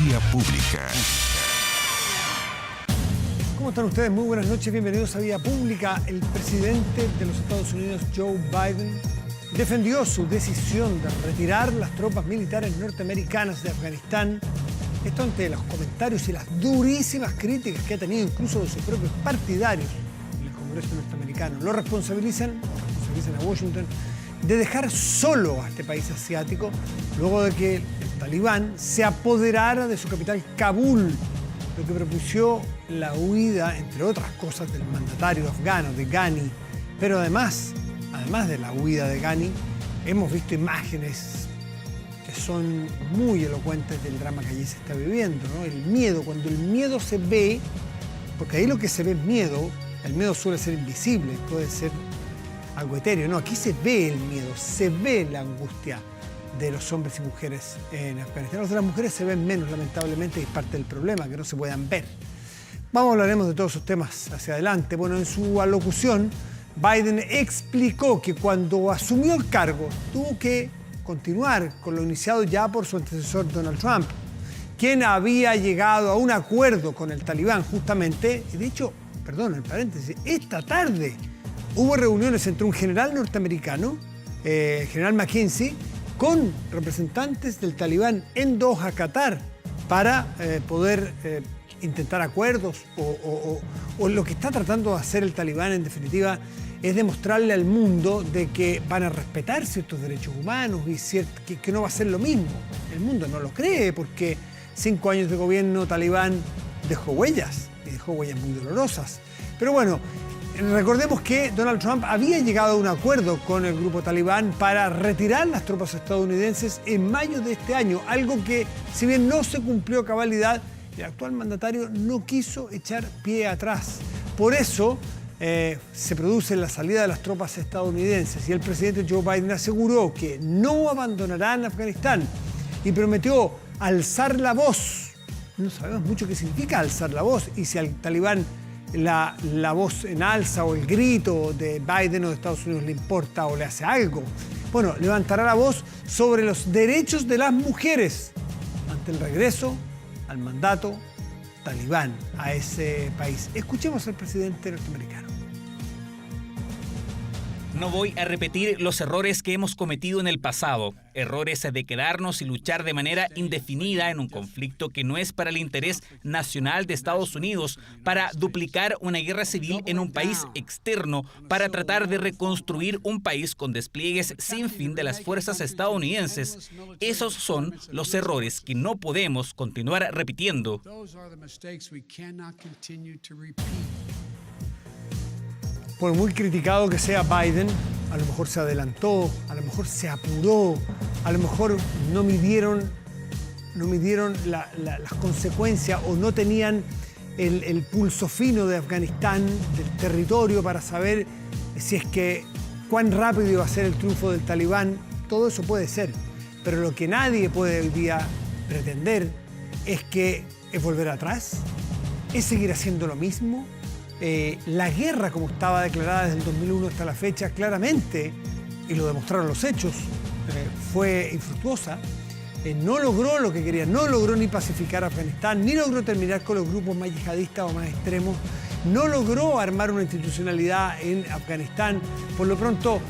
Vía Pública. ¿Cómo están ustedes? Muy buenas noches, bienvenidos a Vía Pública. El presidente de los Estados Unidos, Joe Biden, defendió su decisión de retirar las tropas militares norteamericanas de Afganistán. Esto ante los comentarios y las durísimas críticas que ha tenido incluso de sus propios partidarios en el Congreso norteamericano. Lo responsabilizan a Washington de dejar solo a este país asiático luego de que el talibán se apoderara de su capital, Kabul, lo que propició la huida, entre otras cosas, del mandatario afgano, de Ghani. Pero además de la huida de Ghani, hemos visto imágenes que son muy elocuentes del drama que allí se está viviendo, ¿no? El miedo, cuando el miedo se ve, porque ahí lo que se ve es miedo, el miedo suele ser invisible, puede ser algo etéreo, no, aquí se ve el miedo, se ve la angustia de los hombres y mujeres en Afganistán. Los de las mujeres se ven menos, lamentablemente, y es parte del problema, que no se puedan ver. Hablaremos de todos esos temas hacia adelante. Bueno, en su alocución, Biden explicó que cuando asumió el cargo tuvo que continuar con lo iniciado ya por su antecesor Donald Trump, quien había llegado a un acuerdo con el talibán justamente, y de hecho, perdón, en paréntesis, esta tarde hubo reuniones entre un general norteamericano, general McKinsey, con representantes del talibán en Doha, Qatar, para poder intentar acuerdos o lo que está tratando de hacer el talibán, en definitiva, es demostrarle al mundo de que van a respetar ciertos derechos humanos y que no va a ser lo mismo. El mundo no lo cree porque 5 años de gobierno talibán dejó huellas, y dejó huellas muy dolorosas. Pero bueno, recordemos que Donald Trump había llegado a un acuerdo con el grupo talibán para retirar las tropas estadounidenses en mayo de este año, algo que, si bien no se cumplió a cabalidad, el actual mandatario no quiso echar pie atrás. Por eso se produce la salida de las tropas estadounidenses y el presidente Joe Biden aseguró que no abandonarán Afganistán y prometió alzar la voz. No sabemos mucho qué significa alzar la voz y si al talibán la voz en alza o el grito de Biden o de Estados Unidos le importa o le hace algo. Bueno, levantará la voz sobre los derechos de las mujeres ante el regreso al mandato talibán a ese país. Escuchemos al presidente norteamericano. No voy a repetir los errores que hemos cometido en el pasado, errores de quedarnos y luchar de manera indefinida en un conflicto que no es para el interés nacional de Estados Unidos, para duplicar una guerra civil en un país externo, para tratar de reconstruir un país con despliegues sin fin de las fuerzas estadounidenses. Esos son los errores que no podemos continuar repitiendo. Por muy criticado que sea Biden, a lo mejor se adelantó, a lo mejor se apuró, a lo mejor no midieron las consecuencias o no tenían el pulso fino de Afganistán, del territorio, para saber si es que cuán rápido iba a ser el triunfo del talibán. Todo eso puede ser, pero lo que nadie puede hoy día pretender es volver atrás, es seguir haciendo lo mismo. La guerra, como estaba declarada desde el 2001 hasta la fecha, claramente, y lo demostraron los hechos, fue infructuosa. No logró lo que quería, no logró ni pacificar Afganistán, ni logró terminar con los grupos más yihadistas o más extremos, no logró armar una institucionalidad en Afganistán. Por lo pronto,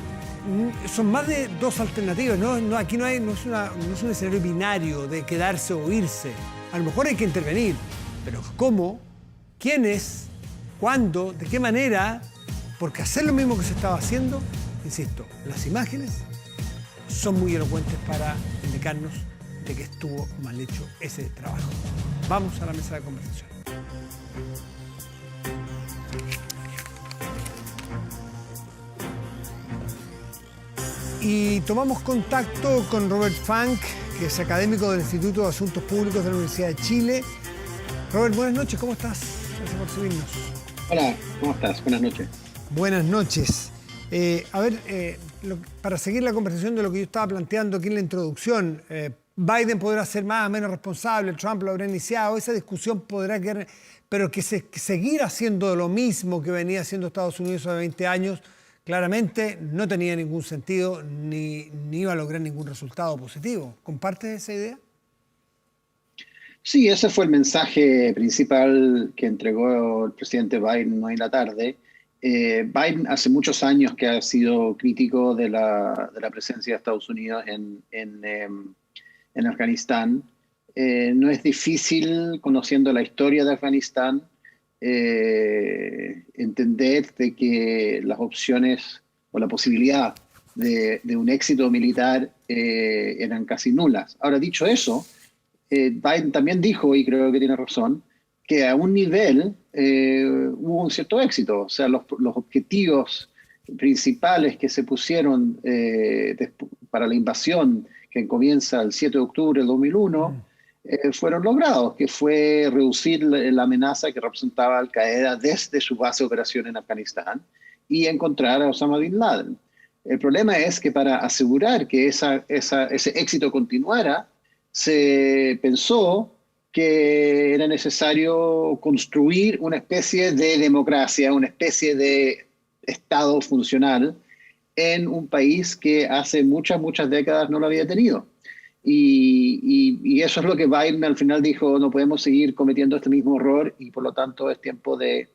son más de dos alternativas, ¿no? Aquí no es un escenario binario de quedarse o irse. A lo mejor hay que intervenir, pero ¿cómo? ¿Quiénes? ¿Cuándo? ¿De qué manera? Porque hacer lo mismo que se estaba haciendo, insisto, las imágenes son muy elocuentes para indicarnos de que estuvo mal hecho ese trabajo. Vamos a la mesa de conversación. Y tomamos contacto con Robert Funk, que es académico del Instituto de Asuntos Públicos de la Universidad de Chile. Robert, buenas noches, ¿cómo estás? Gracias por subirnos. Hola, ¿cómo estás? Buenas noches. Buenas noches. Para seguir la conversación de lo que yo estaba planteando aquí en la introducción, Biden podrá ser más o menos responsable, Trump lo habrá iniciado, esa discusión podrá quedar, pero que seguir haciendo lo mismo que venía haciendo Estados Unidos hace 20 años, claramente no tenía ningún sentido ni iba a lograr ningún resultado positivo. ¿Compartes esa idea? Sí, ese fue el mensaje principal que entregó el presidente Biden hoy en la tarde. Biden hace muchos años que ha sido crítico de la presencia de Estados Unidos en Afganistán. No es difícil, conociendo la historia de Afganistán, entender de que las opciones o la posibilidad de un éxito militar eran casi nulas. Ahora, dicho eso, Biden también dijo, y creo que tiene razón, que a un nivel hubo un cierto éxito. O sea, los objetivos principales que se pusieron para la invasión que comienza el 7 de octubre del 2001 fueron logrados, que fue reducir la amenaza que representaba Al Qaeda desde su base de operación en Afganistán y encontrar a Osama Bin Laden. El problema es que para asegurar que ese éxito continuara, se pensó que era necesario construir una especie de democracia, una especie de Estado funcional en un país que hace muchas, muchas décadas no lo había tenido. Y eso es lo que Biden al final dijo: no podemos seguir cometiendo este mismo error y por lo tanto es tiempo de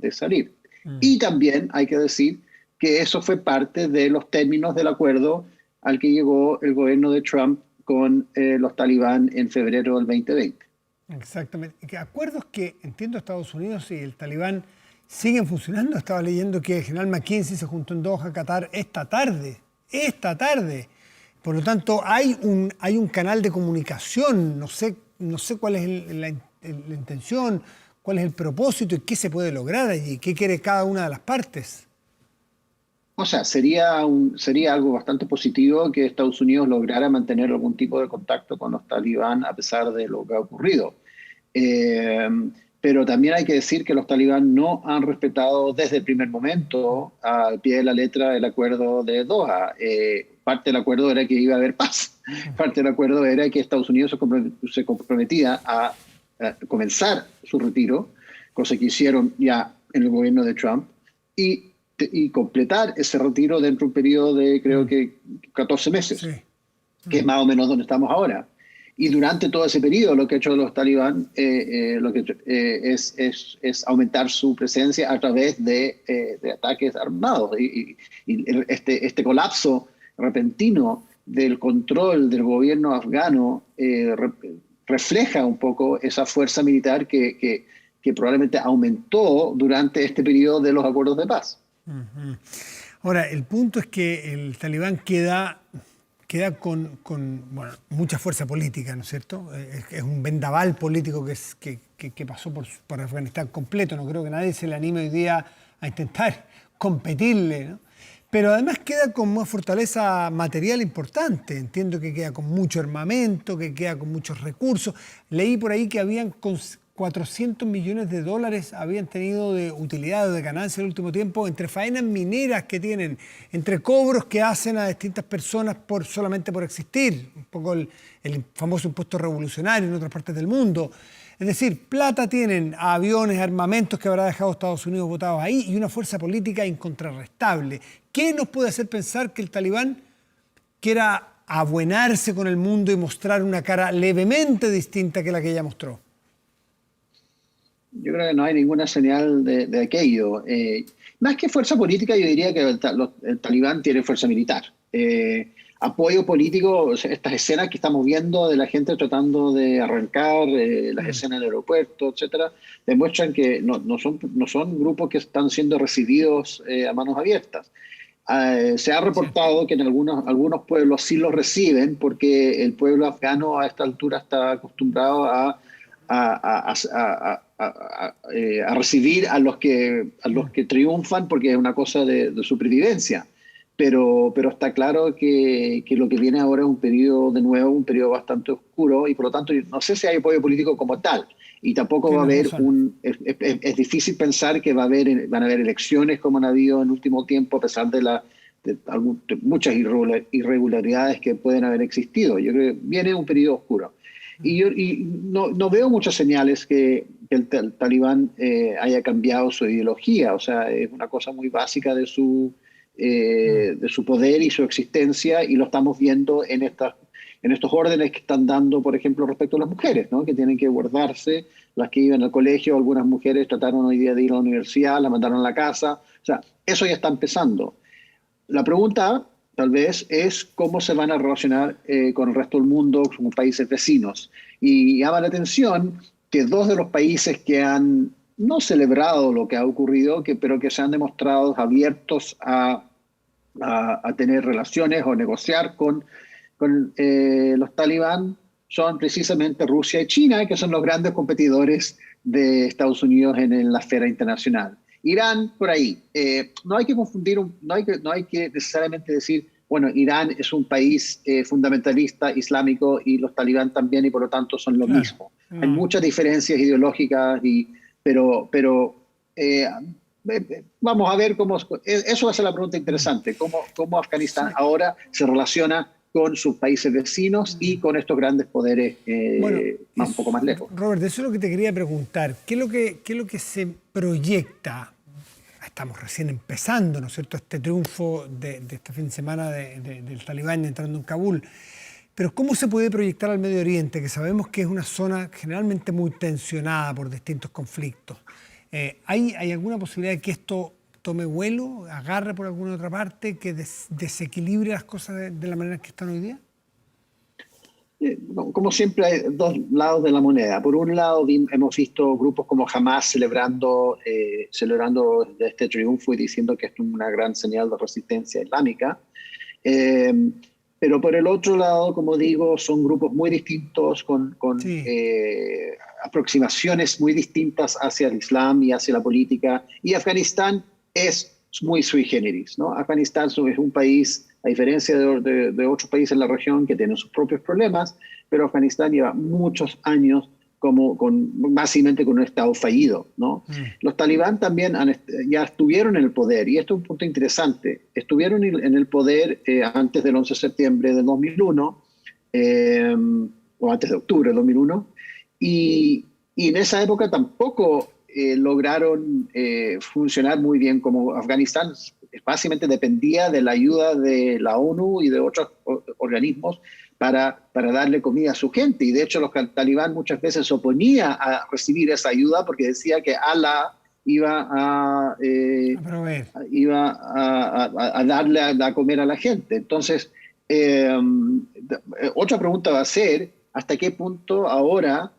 salir. Y también hay que decir que eso fue parte de los términos del acuerdo al que llegó el gobierno de Trump con los talibán en febrero del 2020. Exactamente. Que acuerdos que, entiendo, Estados Unidos y el talibán siguen funcionando. Estaba leyendo que el general McKinsey se juntó en Doha, Qatar, esta tarde. Por lo tanto, hay un canal de comunicación. No sé cuál es la intención, cuál es el propósito y qué se puede lograr allí, qué quiere cada una de las partes. O sea, sería algo bastante positivo que Estados Unidos lograra mantener algún tipo de contacto con los talibán a pesar de lo que ha ocurrido. Pero también hay que decir que los talibán no han respetado desde el primer momento al pie de la letra el acuerdo de Doha. Parte del acuerdo era que iba a haber paz. Parte del acuerdo era que Estados Unidos se comprometía a comenzar su retiro, cosa que hicieron ya en el gobierno de Trump, y completar ese retiro dentro de un periodo de, creo que 14 meses, sí, que es más o menos donde estamos ahora. Y durante todo ese periodo lo que ha hecho los talibán es aumentar su presencia a través de ataques armados. Y este colapso repentino del control del gobierno afgano refleja un poco esa fuerza militar que probablemente aumentó durante este periodo de los acuerdos de paz. Uh-huh. Ahora, el punto es que el talibán queda con mucha fuerza política, ¿no es cierto? Es un vendaval político que pasó por Afganistán completo. No creo que nadie se le anime hoy día a intentar competirle, ¿no? Pero además queda con una fortaleza material importante. Entiendo que queda con mucho armamento, que queda con muchos recursos. Leí por ahí que habían 400 millones de dólares habían tenido de utilidad o de ganancia en el último tiempo entre faenas mineras que tienen, entre cobros que hacen a distintas personas solamente por existir, un poco el famoso impuesto revolucionario en otras partes del mundo. Es decir, plata tienen, aviones, armamentos que habrá dejado Estados Unidos botados ahí y una fuerza política incontrarrestable. ¿Qué nos puede hacer pensar que el talibán quiera abuenarse con el mundo y mostrar una cara levemente distinta que la que ella mostró? Yo creo que no hay ninguna señal de aquello. Más que fuerza política, yo diría que el talibán tiene fuerza militar. Apoyo político, o sea, estas escenas que estamos viendo de la gente tratando de arrancar, las escenas del aeropuerto, etcétera, demuestran que no son grupos que están siendo recibidos a manos abiertas. Se ha reportado que en algunos pueblos sí los reciben porque el pueblo afgano a esta altura está acostumbrado a recibir a los que triunfan porque es una cosa de supervivencia. Pero está claro que lo que viene ahora es un periodo bastante oscuro y por lo tanto no sé si hay apoyo político como tal. Y tampoco va a haber es difícil pensar que van a haber elecciones como han habido en el último tiempo a pesar de muchas irregularidades que pueden haber existido. Yo creo que viene un periodo oscuro. Y no veo muchas señales que el talibán haya cambiado su ideología. O sea, es una cosa muy básica de su poder y su existencia, y lo estamos viendo en en estos órdenes que están dando, por ejemplo, respecto a las mujeres, ¿no? Que tienen que guardarse, las que iban al colegio, algunas mujeres trataron hoy día de ir a la universidad, la mandaron a la casa, o sea, eso ya está empezando. La pregunta, tal vez, es cómo se van a relacionar con el resto del mundo, con países vecinos. Y llama la atención que dos de los países que han no celebrado lo que ha ocurrido, pero que se han demostrado abiertos a tener relaciones o negociar con los talibán son precisamente Rusia y China, que son los grandes competidores de Estados Unidos en la esfera internacional. Irán, por ahí. No hay que confundir, no hay que necesariamente decir, bueno, Irán es un país fundamentalista islámico y los talibán también, y por lo tanto son lo mismo. Hay muchas diferencias ideológicas, pero vamos a ver cómo... Eso va a ser la pregunta interesante, cómo Afganistán ahora se relaciona con sus países vecinos y con estos grandes poderes un poco más lejos. Robert, eso es lo que te quería preguntar. ¿Qué es lo que se proyecta? Estamos recién empezando, ¿no es cierto?, este triunfo de este fin de semana del talibán entrando en Kabul. Pero ¿cómo se puede proyectar al Medio Oriente, que sabemos que es una zona generalmente muy tensionada por distintos conflictos? ¿Hay alguna posibilidad de que esto tome vuelo, agarre por alguna otra parte, que desequilibre las cosas de la manera que están hoy día? Como siempre, hay dos lados de la moneda. Por un lado, hemos visto grupos como Hamas celebrando este triunfo y diciendo que esto es una gran señal de resistencia islámica. Pero por el otro lado, como digo, son grupos muy distintos, con aproximaciones muy distintas hacia el Islam y hacia la política. Y Afganistán es muy sui generis, ¿no? Afganistán es un país, a diferencia de otros países en la región que tienen sus propios problemas, pero Afganistán lleva muchos años básicamente con un Estado fallido, ¿no? Los talibán también ya estuvieron en el poder, y esto es un punto interesante, estuvieron en el poder antes del 11 de septiembre del 2001, o antes de octubre del 2001, y en esa época tampoco lograron funcionar muy bien. Como Afganistán básicamente dependía de la ayuda de la ONU y de otros organismos para darle comida a su gente. Y de hecho los talibán muchas veces se oponía a recibir esa ayuda porque decía que Allah iba a darle a comer a la gente. Entonces, otra pregunta va a ser hasta qué punto ahora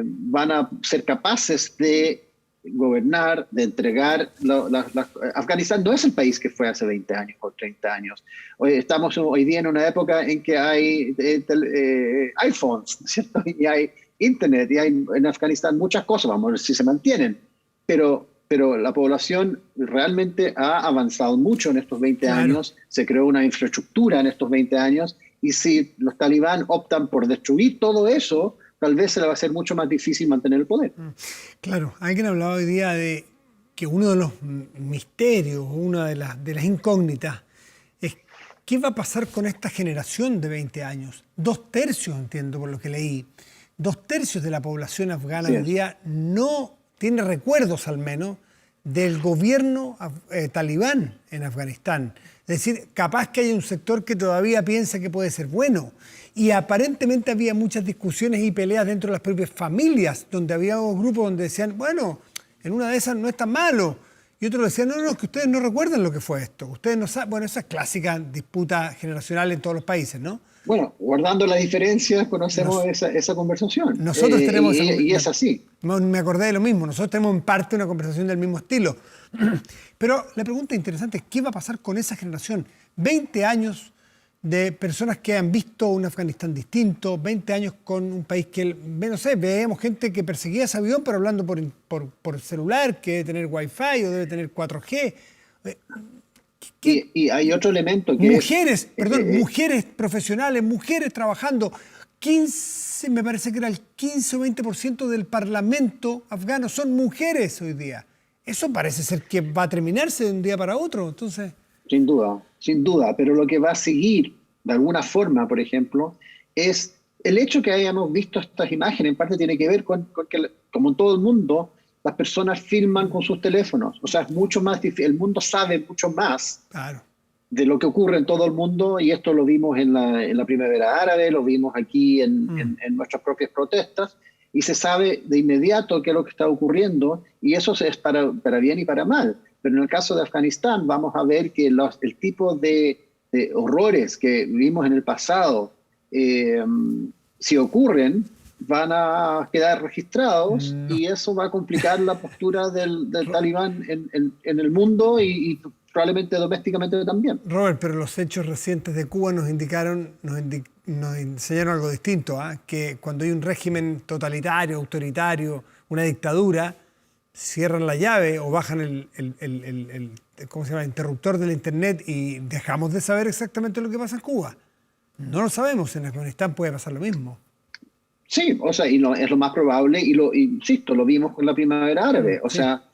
van a ser capaces de gobernar, de entregar. Afganistán no es el país que fue hace 20 años o 30 años. Estamos hoy día en una época en que hay iPhones, ¿cierto? Y hay internet, y hay en Afganistán muchas cosas, vamos a ver si se mantienen. Pero la población realmente ha avanzado mucho en estos 20 años, se creó una infraestructura en estos 20 años, y si los talibán optan por destruir todo eso, tal vez se le va a ser mucho más difícil mantener el poder. Claro, alguien hablaba hoy día de que uno de los misterios, una de las incógnitas, es qué va a pasar con esta generación de 20 años. 2/3, entiendo por lo que leí, 2/3 de la población afgana hoy día no tiene recuerdos, al menos, del gobierno talibán en Afganistán. Es decir, capaz que hay un sector que todavía piensa que puede ser bueno. Y aparentemente había muchas discusiones y peleas dentro de las propias familias, donde había un grupo donde decían, bueno, en una de esas no es tan malo. Y otros decían, no, que ustedes no recuerdan lo que fue esto. Ustedes no saben. Bueno, esa es clásica disputa generacional en todos los países, ¿no? Bueno, guardando las diferencias, conocemos esa conversación. Nosotros tenemos y es así. Me acordé de lo mismo. Nosotros tenemos en parte una conversación del mismo estilo. Pero la pregunta interesante es, ¿qué va a pasar con esa generación? 20 años de personas que han visto un Afganistán distinto, 20 años con un país que, no sé, veíamos gente que perseguía ese avión, pero hablando por celular, que debe tener Wi-Fi o debe tener 4G. Y hay otro elemento que mujeres profesionales, mujeres trabajando. Me parece que era el 15 o 20% del parlamento afgano son mujeres hoy día. Eso parece ser que va a terminarse de un día para otro, entonces... Sin duda, pero lo que va a seguir, de alguna forma, por ejemplo, es el hecho que hayamos visto estas imágenes. En parte tiene que ver con que, como en todo el mundo, las personas filman con sus teléfonos. O sea, es mucho más difícil, el mundo sabe mucho más de lo que ocurre en todo el mundo, y esto lo vimos en la primavera árabe, lo vimos aquí en nuestras propias protestas, y se sabe de inmediato qué es lo que está ocurriendo, y eso es para bien y para mal. Pero en el caso de Afganistán vamos a ver que el tipo de horrores que vimos en el pasado, si ocurren, van a quedar registrados, y eso va a complicar la postura del talibán en el mundo y probablemente domésticamente también. Robert, pero los hechos recientes de Cuba nos enseñaron algo distinto, que cuando hay un régimen totalitario, autoritario, una dictadura, cierran la llave o bajan el ¿cómo se llama?, interruptor del internet, y dejamos de saber exactamente lo que pasa en Cuba. No lo sabemos. En Afganistán puede pasar lo mismo. Sí, o sea, es lo más probable, insisto, lo vimos con la primavera árabe. O sea,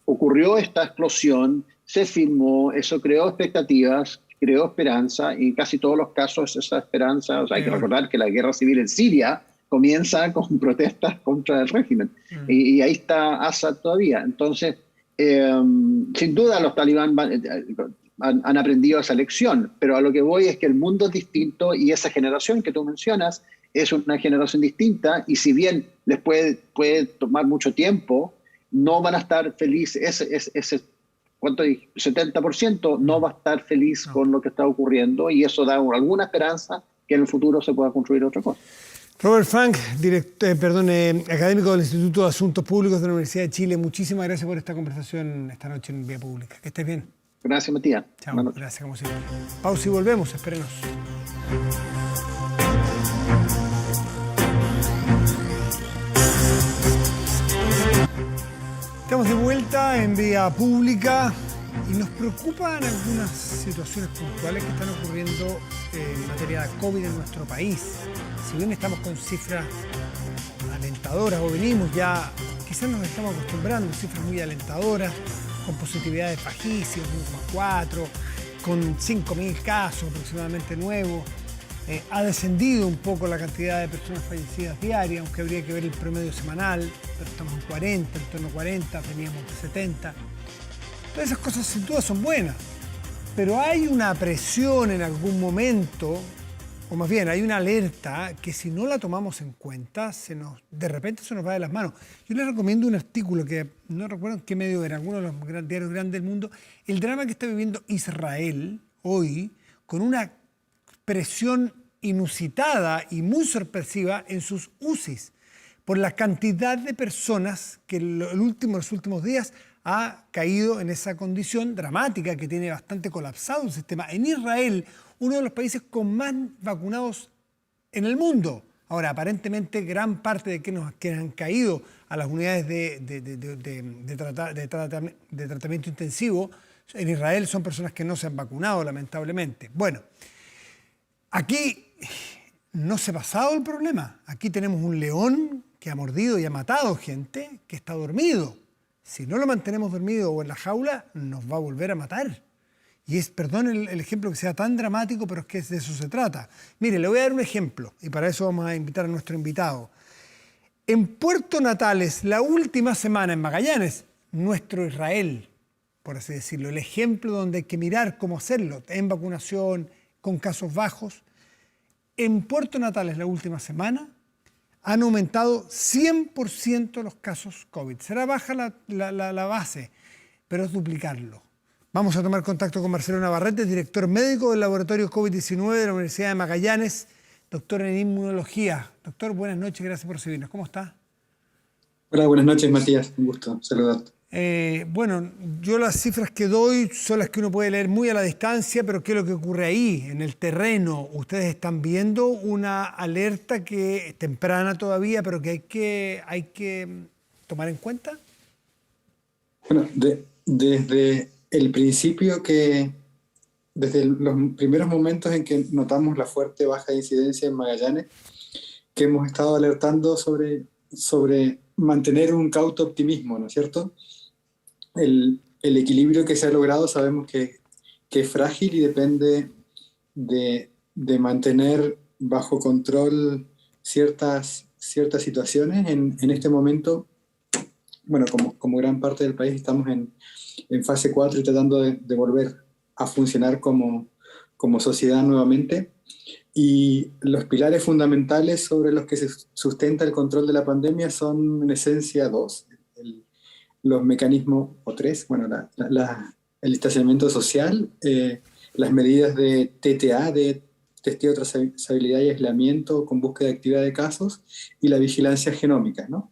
ocurrió esta explosión, se filmó, eso creó expectativas, creó esperanza, y en casi todos los casos esa esperanza, o sea, hay que recordar que la guerra civil en Siria comienza con protestas contra el régimen, y ahí está Assad todavía. Entonces, sin duda los talibán han aprendido esa lección, pero a lo que voy es que el mundo es distinto, y esa generación que tú mencionas es una generación distinta, y si bien les puede tomar mucho tiempo, no van a estar felices. Ese ¿cuánto dije? 70% no va a estar feliz con lo que está ocurriendo, y eso da alguna esperanza que en el futuro se pueda construir otra cosa. Robert Frank, académico del Instituto de Asuntos Públicos de la Universidad de Chile, muchísimas gracias por esta conversación esta noche en Vía Pública. Que estés bien. Gracias, Matías. Chao, gracias como siempre. Pausa y volvemos, espérenos. Estamos de vuelta en Vía Pública y nos preocupan algunas situaciones puntuales que están ocurriendo en materia de COVID en nuestro país. Si bien estamos con cifras alentadoras, o venimos ya, quizás nos estamos acostumbrando, cifras muy alentadoras, con positividades bajísimas, 1,4, con 5.000 casos aproximadamente nuevos. Ha descendido un poco la cantidad de personas fallecidas diarias, aunque habría que ver el promedio semanal, pero estamos en 40, en torno a 40, veníamos de 70. Todas esas cosas sin duda son buenas, pero hay una presión en algún momento, o más bien hay una alerta que si no la tomamos en cuenta, de repente se nos va de las manos. Yo les recomiendo un artículo que no recuerdo en qué medio era, alguno de los diarios grandes del mundo, el drama que está viviendo Israel hoy, con una presión inusitada y muy sorpresiva en sus UCIs, por la cantidad de personas que en los últimos días ha caído en esa condición dramática que tiene bastante colapsado el sistema. En Israel, uno de los países con más vacunados en el mundo. Ahora, aparentemente, gran parte de quienes han caído a las unidades de tratamiento intensivo en Israel son personas que no se han vacunado, lamentablemente. Bueno, aquí no se ha pasado el problema. Aquí tenemos un león que ha mordido y ha matado gente que está dormido. Si no lo mantenemos dormido o en la jaula, nos va a volver a matar. Y perdón el ejemplo que sea tan dramático, pero es que de eso se trata. Mire, le voy a dar un ejemplo, y para eso vamos a invitar a nuestro invitado. En Puerto Natales, la última semana en Magallanes, nuestro Israel, por así decirlo, el ejemplo donde hay que mirar cómo hacerlo, en vacunación, con casos bajos. En Puerto Natales, la última semana, han aumentado 100% los casos COVID. Será baja la base, pero es duplicarlo. Vamos a tomar contacto con Marcelo Navarrete, director médico del laboratorio COVID-19 de la Universidad de Magallanes, doctor en inmunología. Doctor, buenas noches, gracias por recibirnos. ¿Cómo está? Hola, buenas noches, Matías. Un gusto saludarte. Bueno, yo las cifras que doy son las que uno puede leer muy a la distancia, pero ¿qué es lo que ocurre ahí, en el terreno? Ustedes están viendo una alerta que es temprana todavía, pero que hay que tomar en cuenta. Bueno, desde el principio desde los primeros momentos en que notamos la fuerte baja de incidencia en Magallanes, que hemos estado alertando sobre mantener un cauto optimismo, ¿no es cierto? El equilibrio que se ha logrado sabemos que es frágil y depende de mantener bajo control ciertas situaciones. En este momento, bueno, como gran parte del país estamos en fase 4 y tratando de volver a funcionar como como sociedad nuevamente. Y los pilares fundamentales sobre los que se sustenta el control de la pandemia son en esencia dos. Los mecanismos, o tres, bueno, el distanciamiento social, las medidas de TTA, de testeo de trazabilidad y aislamiento con búsqueda de actividad de casos, y la vigilancia genómica, ¿no?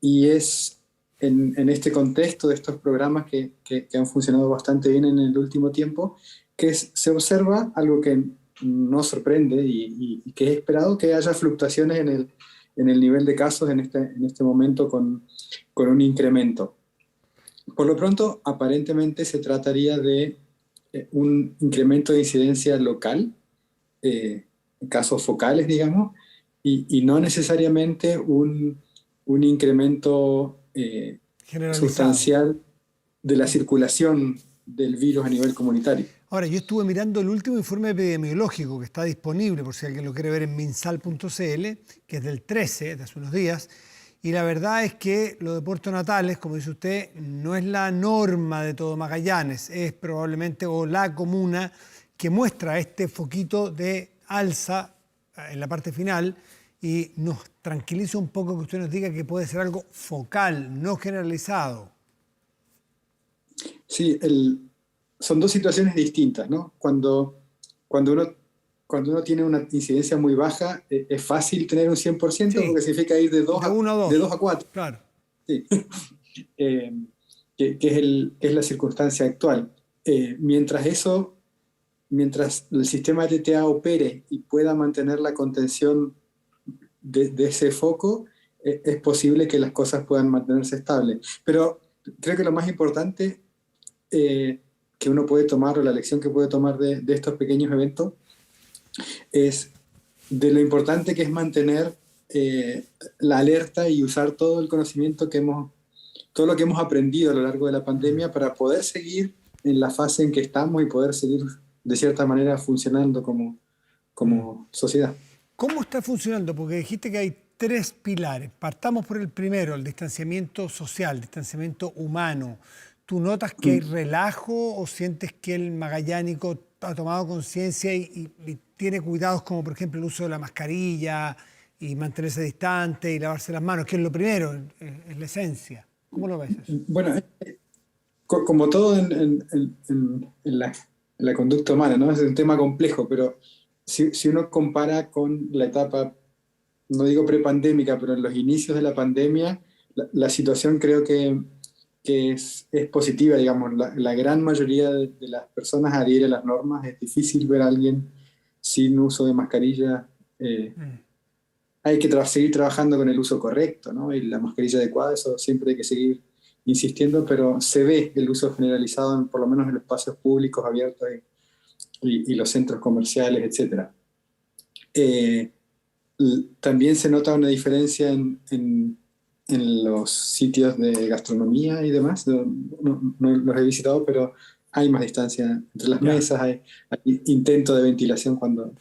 Y es en este contexto de estos programas que han funcionado bastante bien en el último tiempo, que se observa algo que no sorprende y que es esperado, que haya fluctuaciones en el nivel de casos en este momento con un incremento. Por lo pronto, aparentemente se trataría de un incremento de incidencia local, casos focales, digamos, y no necesariamente un incremento sustancial de la circulación del virus a nivel comunitario. Ahora, yo estuve mirando el último informe epidemiológico que está disponible, por si alguien lo quiere ver, en minsal.cl, que es del 13, de hace unos días, y la verdad es que lo de Puerto Natales, como dice usted, no es la norma de todo Magallanes, es probablemente la comuna que muestra este foquito de alza en la parte final, y nos tranquiliza un poco que usted nos diga que puede ser algo focal, no generalizado. Sí, son dos situaciones distintas, ¿no? Cuando uno tiene una incidencia muy baja, es fácil tener un 100%, sí, porque significa ir de 2 a 4. Claro. Sí. Que es la circunstancia actual. Mientras el sistema de TTA opere y pueda mantener la contención de ese foco, es posible que las cosas puedan mantenerse estables. Pero creo que lo más importante que uno puede tomar, o la lección que puede tomar de estos pequeños eventos, es de lo importante que es mantener la alerta y usar todo el conocimiento todo lo que hemos aprendido a lo largo de la pandemia para poder seguir en la fase en que estamos y poder seguir de cierta manera funcionando como sociedad. ¿Cómo está funcionando? Porque dijiste que hay 3 pilares. Partamos por el primero, el distanciamiento social, distanciamiento humano. ¿Tú notas que hay relajo o sientes que el magallánico ha tomado conciencia y tiene cuidados como, por ejemplo, el uso de la mascarilla y mantenerse distante y lavarse las manos, que es lo primero, es la esencia? ¿Cómo lo ves eso? Bueno, como todo en la conducta humana, ¿no? Es un tema complejo, pero si uno compara con la etapa, no digo prepandémica, pero en los inicios de la pandemia, la situación creo que es positiva, digamos. La gran mayoría de las personas adhiere a las normas. Es difícil ver a alguien sin uso de mascarilla. Hay que seguir trabajando con el uso correcto, ¿no? Y la mascarilla adecuada, eso siempre hay que seguir insistiendo, pero se ve el uso generalizado, por lo menos en los espacios públicos abiertos y los centros comerciales, etc. También se nota una diferencia en los sitios de gastronomía y demás. No los he visitado, pero hay más distancia entre las mesas, hay intento de ventilación cuando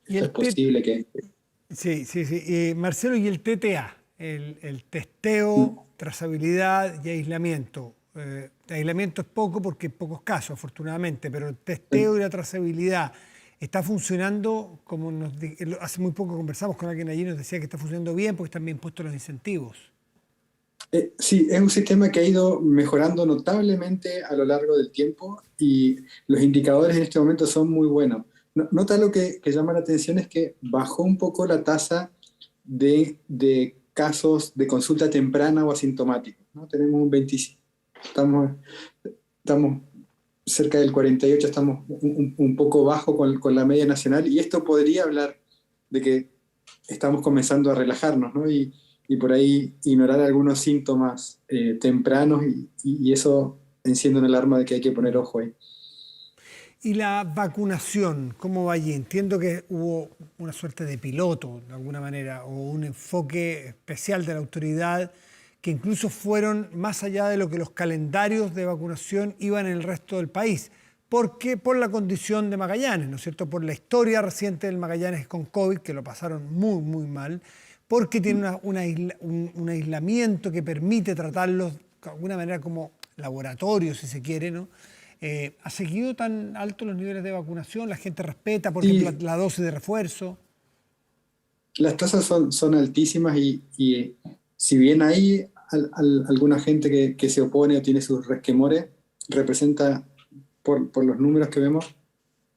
es posible. Sí. Marcelo, ¿y el TTA? El testeo, trazabilidad y aislamiento. Aislamiento es poco porque hay pocos casos, afortunadamente, pero el testeo y la trazabilidad está funcionando como hace muy poco conversamos con alguien allí y nos decía que está funcionando bien porque están bien puestos los incentivos. Sí, es un sistema que ha ido mejorando notablemente a lo largo del tiempo y los indicadores en este momento son muy buenos. Nota lo que llama la atención es que bajó un poco la tasa de casos de consulta temprana o asintomáticos, ¿no? Tenemos un 25, estamos cerca del 48, estamos un poco bajo con la media nacional, y esto podría hablar de que estamos comenzando a relajarnos, ¿no? Y por ahí ignorar algunos síntomas tempranos y eso enciende una alarma de que hay que poner ojo ahí. ¿Y la vacunación, cómo va allí? Entiendo que hubo una suerte de piloto, de alguna manera, o un enfoque especial de la autoridad, que incluso fueron más allá de lo que los calendarios de vacunación iban en el resto del país. Porque por la condición de Magallanes, ¿no es cierto? Por la historia reciente del Magallanes con COVID, que lo pasaron muy, muy mal, porque tiene un aislamiento que permite tratarlos de alguna manera como laboratorio, si se quiere, ¿no? ¿Ha seguido tan altos los niveles de vacunación? ¿La gente respeta, por ejemplo, la dosis de refuerzo? Las tasas son altísimas y si bien hay alguna gente que se opone o tiene sus resquemores, representa, por los números que vemos,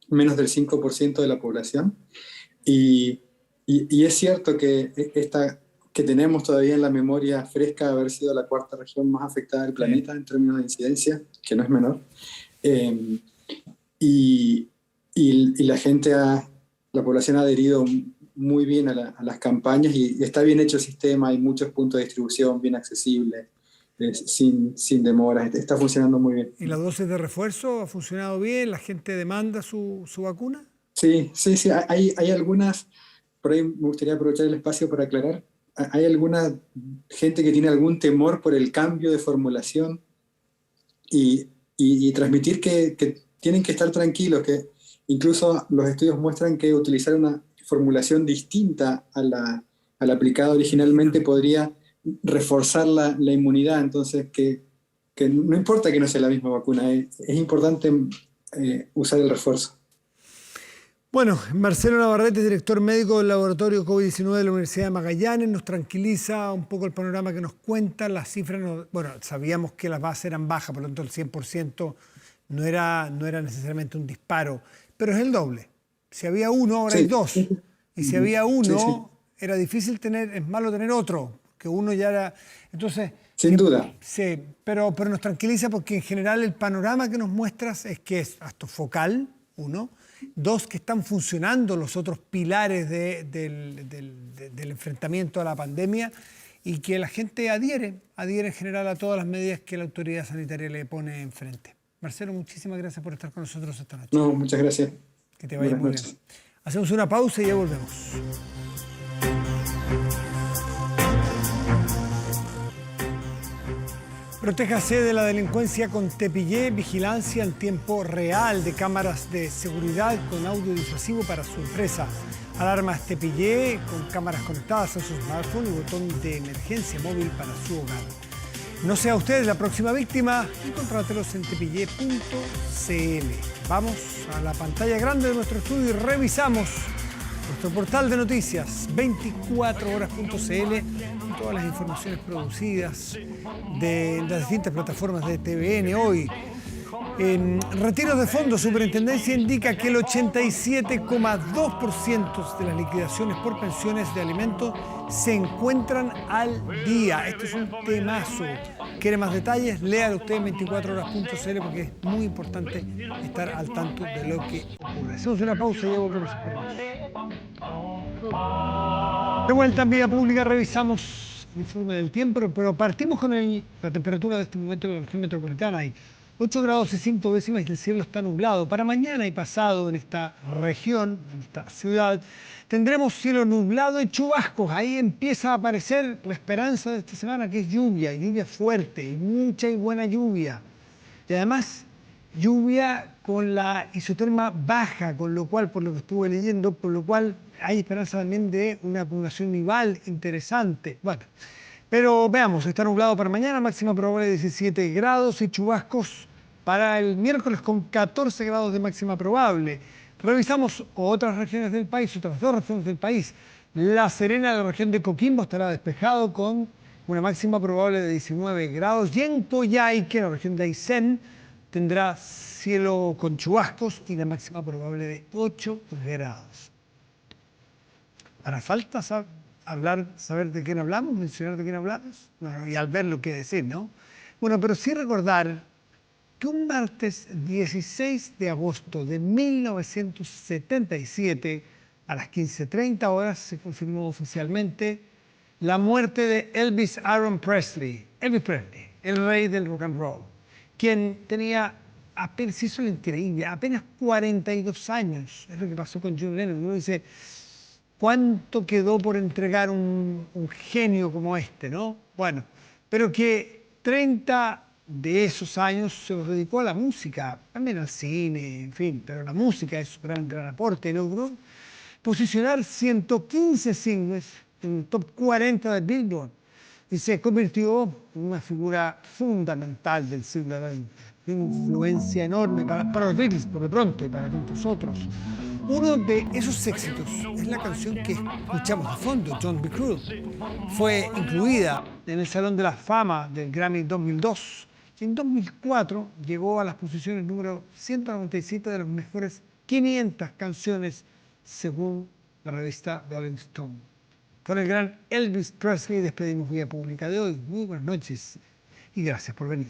menos del 5% de la población. Y es cierto que que tenemos todavía en la memoria fresca de haber sido la cuarta región más afectada del planeta en términos de incidencia, que no es menor. Y la población ha adherido muy bien a las campañas y está bien hecho el sistema, hay muchos puntos de distribución bien accesibles, sin demoras, está funcionando muy bien. ¿Y la dosis de refuerzo ha funcionado bien? ¿La gente demanda su vacuna? Sí, hay algunas, por ahí me gustaría aprovechar el espacio para aclarar, hay alguna gente que tiene algún temor por el cambio de formulación y transmitir que tienen que estar tranquilos, que incluso los estudios muestran que utilizar una formulación distinta a la aplicada originalmente podría reforzar la inmunidad, entonces que no importa que no sea la misma vacuna, es importante usar el refuerzo. Bueno, Marcelo Navarrete, director médico del laboratorio COVID-19 de la Universidad de Magallanes, nos tranquiliza un poco el panorama que nos cuenta, las cifras, bueno, sabíamos que las bases eran bajas, por lo tanto el 100% no era necesariamente un disparo, pero es el doble. Si había uno, ahora hay dos. Y si había uno, era difícil es malo tener otro, que uno ya era... Entonces, sin duda. Sí, pero nos tranquiliza porque en general el panorama que nos muestras es que es hasta focal, uno. Dos, que están funcionando los otros pilares del enfrentamiento a la pandemia y que la gente adhiere en general a todas las medidas que la autoridad sanitaria le pone enfrente. Marcelo, muchísimas gracias por estar con nosotros esta noche. No, muchas gracias. Que te vaya muy bien. Hacemos una pausa y ya volvemos. Protéjase de la delincuencia con Tepillé, vigilancia en tiempo real de cámaras de seguridad con audio disuasivo para su empresa. Alarmas Tepillé con cámaras conectadas a su smartphone y botón de emergencia móvil para su hogar. No sea usted la próxima víctima y contrátelos en tepillé.cl. Vamos a la pantalla grande de nuestro estudio y revisamos nuestro portal de noticias 24horas.cl y todas las informaciones producidas de las distintas plataformas de TVN hoy. En retiros de fondos, Superintendencia indica que el 87,2% de las liquidaciones por pensiones de alimentos se encuentran al día. Esto es un temazo. ¿Quiere más detalles? Léalo usted en 24horas.cl porque es muy importante estar al tanto de lo que ocurre. Hacemos una pausa y ya volvemos. De vuelta en Vida Pública revisamos el informe del tiempo, pero partimos con la temperatura de este momento en la región metropolitana. Hay 8 grados y 5 décimas y el cielo está nublado. Para mañana y pasado en esta región, en esta ciudad, tendremos cielo nublado y chubascos. Ahí empieza a aparecer la esperanza de esta semana, que es lluvia, y lluvia fuerte, y mucha y buena lluvia. Y además, lluvia con la isoterma baja, con lo cual, por lo que estuve leyendo, por lo cual hay esperanza también de una acumulación nival interesante. Bueno, pero veamos, está nublado para mañana, máxima probable de 17 grados y chubascos para el miércoles con 14 grados de máxima probable. Revisamos otras regiones del país, otras dos regiones del país. La Serena, la región de Coquimbo, estará despejado con una máxima probable de 19 grados. Y en Coyhaique, la región de Aysén, tendrá cielo con chubascos y la máxima probable de 8 grados. Hará falta saber de quién hablamos, mencionar de quién hablamos, bueno, y al verlo qué decir, ¿no? Bueno, pero sí recordar que un martes 16 de agosto de 1977, a las 15:30 horas, se confirmó oficialmente la muerte de Elvis Aaron Presley, el rey del rock and roll, quien tenía apenas, hizo lo increíble, apenas 42 años. Es lo que pasó con John Lennon. Uno dice, ¿cuánto quedó por entregar un genio como este, no? Bueno, pero que 30 de esos años se los dedicó a la música, también al cine, en fin, pero la música es su gran aporte. Logró posicionar 115 singles en el top 40 de Billboard y se convirtió en una figura fundamental del siglo XX. una influencia enorme para los Beatles, por de pronto, y para tantos otros. Uno de esos éxitos es la canción que escuchamos de fondo, Don't Be Cruel. Fue incluida en el Salón de la Fama del Grammy 2002 y en 2004 llegó a las posiciones número 197 de las mejores 500 canciones según la revista Rolling Stone. Con el gran Elvis Presley despedimos Vía Pública de hoy. Muy buenas noches y gracias por venir.